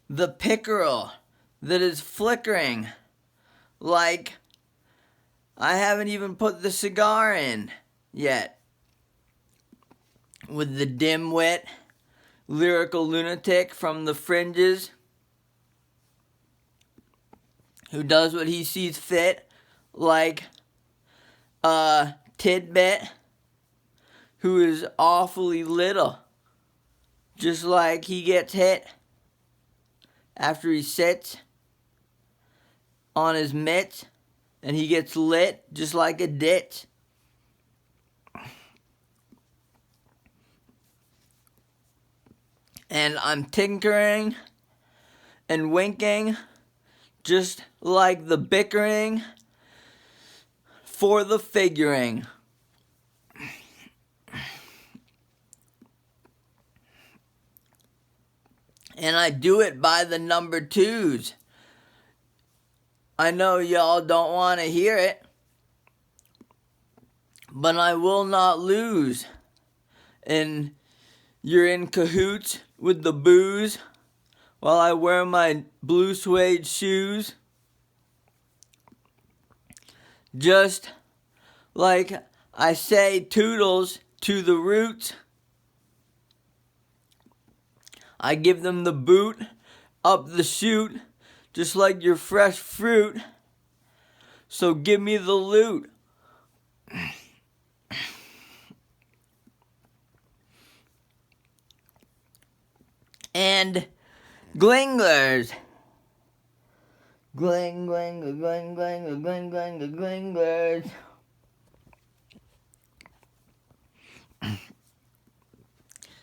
the pickerel that is flickering like I haven't even put the cigar in yet. With the dim-wit, lyrical lunatic from the fringes who does what he sees fit, like a tidbit who is awfully little, just like he gets hit after he sits on his mitts and he gets lit just like a ditch. And I'm tinkering and winking just like the bickering for the figuring. And I do it by the number twos. I know y'all don't want to hear it, but I will not lose. And you're in cahoots with the booze while I wear my blue suede shoes. Just like I say toodles to the roots, I give them the boot up the chute, just like your fresh fruit. So give me the loot. And Glinglers. Glinglers.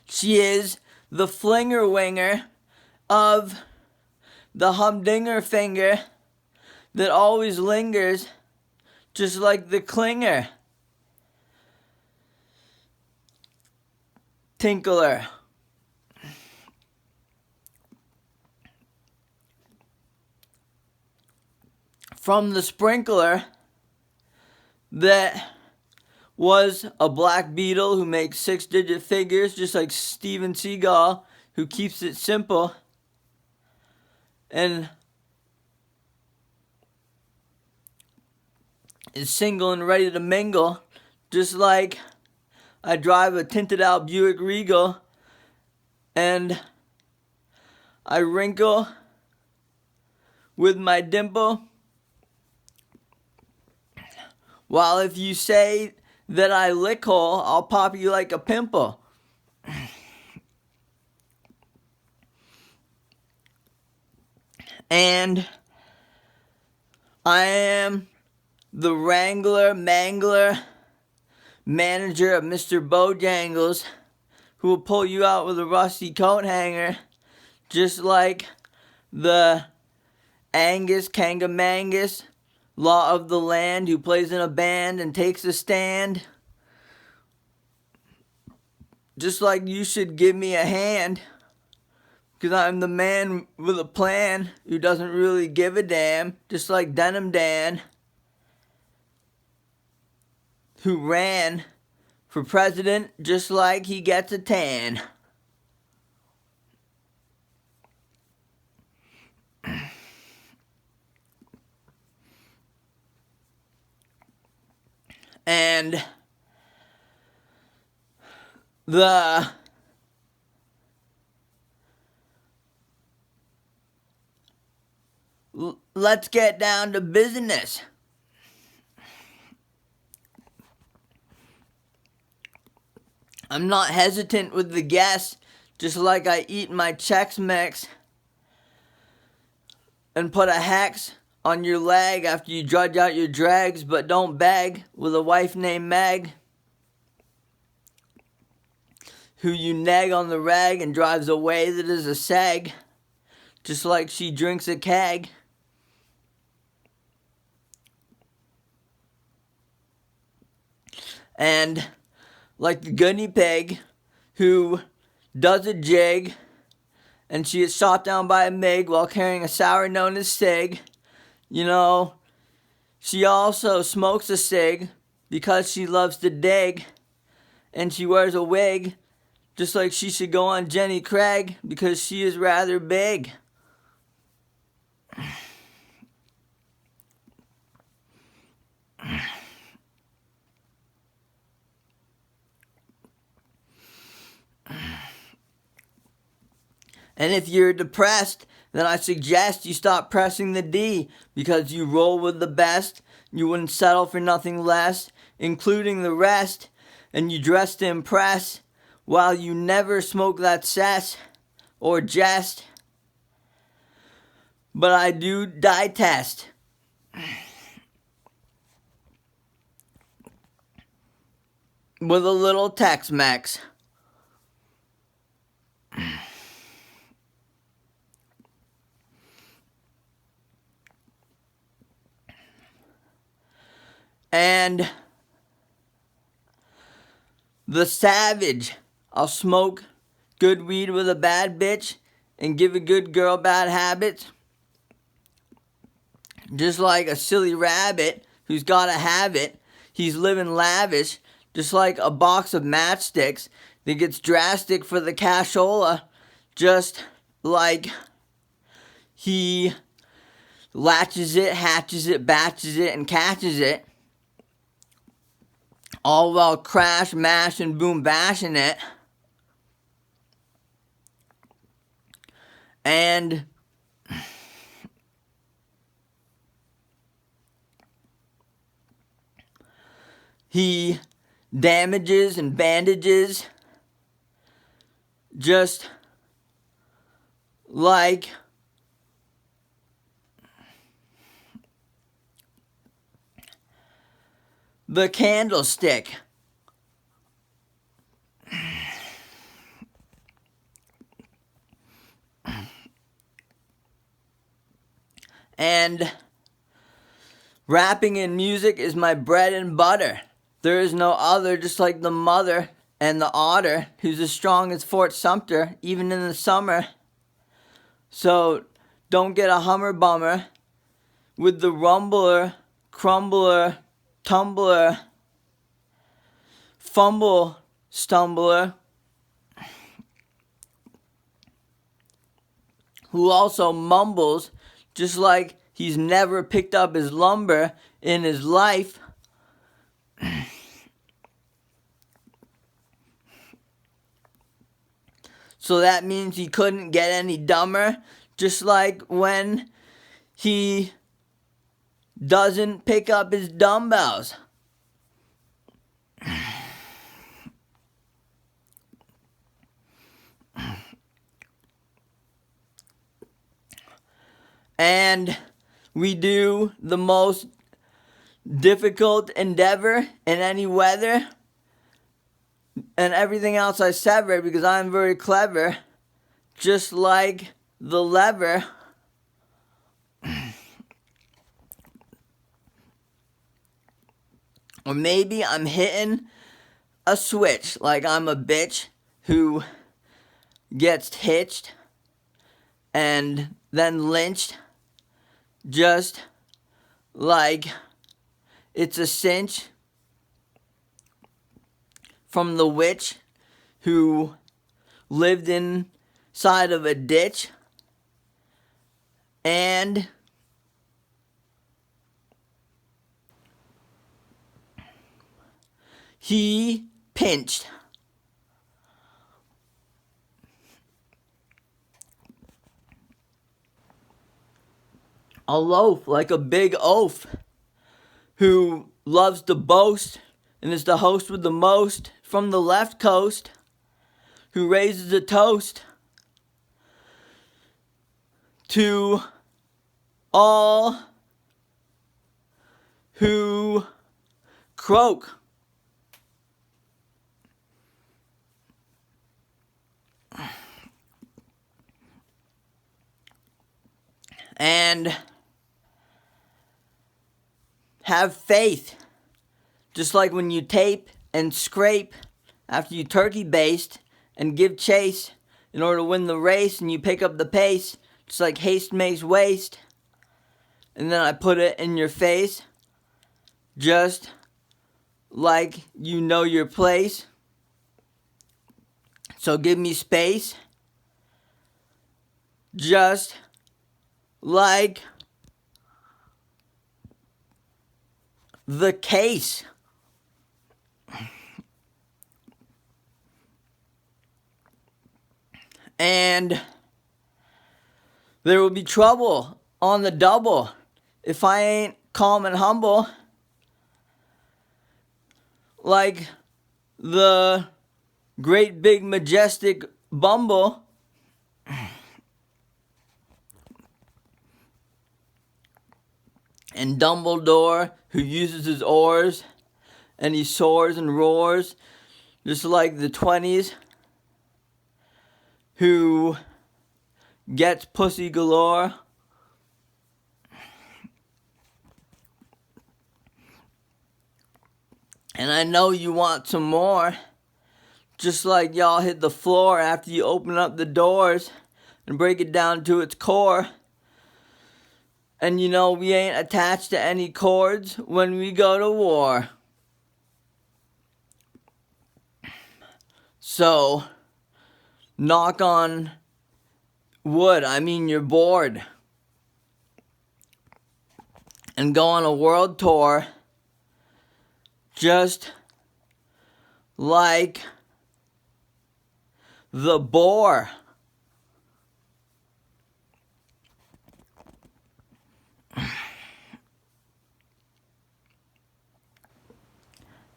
She is the flinger winger of the humdinger finger that always lingers just like the clinger. Tinkler. From the sprinkler that was a black beetle who makes 6-digit figures just like Steven Seagal, who keeps it simple and is single and ready to mingle, just like I drive a tinted out Buick Regal and I wrinkle with my dimple. While if you say that I lick hole, I'll pop you like a pimple. And I am the wrangler, mangler, manager of Mr. Bojangles, who will pull you out with a rusty coat hanger, just like the Angus Kangamangus, law of the land, who plays in a band and takes a stand. Just like you should give me a hand, because I'm the man with a plan who doesn't really give a damn, just like Denim Dan, who ran for president just like he gets a tan. And let's get down to business. I'm not hesitant with the guests, just like I eat my Chex Mix and put a hex on your leg after you drudge out your dregs, but don't beg, with a wife named Meg, who you nag on the rag and drives away that is a seg, just like she drinks a keg. And like the guinea pig who does a jig and she is shot down by a MiG while carrying a sour known as Sig. You know, she also smokes a cig because she loves to dig, and she wears a wig just like she should go on Jenny Craig because she is rather big. And if you're depressed, then I suggest you stop pressing the D, because you roll with the best, you wouldn't settle for nothing less, including the rest, and you dress to impress, while you never smoke that cess or jest. But I do die test. With a little Tex-Mex. And the savage. I'll smoke good weed with a bad bitch and give a good girl bad habits. Just like a silly rabbit who's gotta have it. He's living lavish, just like a box of matchsticks that gets drastic for the cashola. Just like he latches it, hatches it, batches it, and catches it. All while crash, mash, and boom bashing it. And he damages and bandages just like the candlestick. And rapping and music is my bread and butter. There is no other, just like the mother and the otter, who's as strong as Fort Sumter, even in the summer. So don't get a Hummer bummer with the rumbler, crumbler, tumbler, fumble, stumbler, who also mumbles just like he's never picked up his lumber in his life. So that means he couldn't get any dumber, just like when he doesn't pick up his dumbbells. And we do the most difficult endeavor in any weather, and everything else I sever because I'm very clever, just like the lever. Or maybe I'm hitting a switch, like I'm a bitch who gets hitched and then lynched, just like it's a cinch from the witch who lived inside of a ditch and he pinched a loaf like a big oaf, who loves to boast and is the host with the most from the left coast, who raises a toast to all who croak. And have faith. Just like when you tape and scrape after you turkey baste and give chase in order to win the race, and you pick up the pace, just like haste makes waste. And then I put it in your face, just like you know your place. So give me space, just like the case. And there will be trouble on the double if I ain't calm and humble like the great big majestic Bumble. And Dumbledore, who uses his oars and he soars and roars just like the 20s, who gets pussy galore. And I know you want some more, just like y'all hit the floor after you open up the doors and break it down to its core. And you know we ain't attached to any cords when we go to war. So, knock on wood, I mean you're bored. And go on a world tour just like the boar.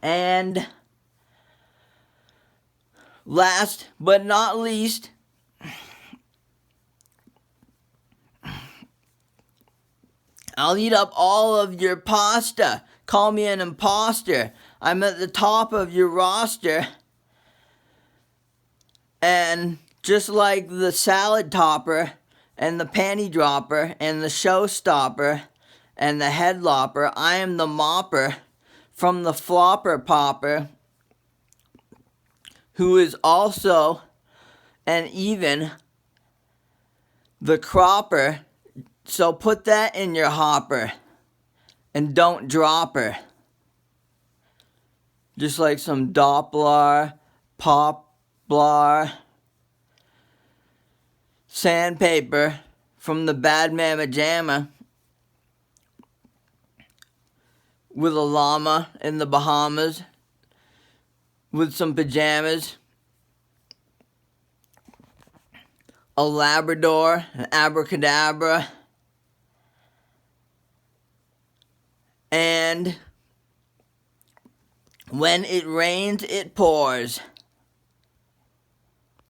And last but not least, I'll eat up all of your pasta. Call me an imposter. I'm at the top of your roster. And just like the salad topper and the panty dropper and the showstopper and the head lopper, I am the mopper from the flopper popper, who is also and even the cropper. So put that in your hopper and don't drop her. Just like some Doppler, Poplar, sandpaper from the Bad Mama Jamma with a llama in the Bahamas with some pajamas, a Labrador, an abracadabra, and when it rains, it pours.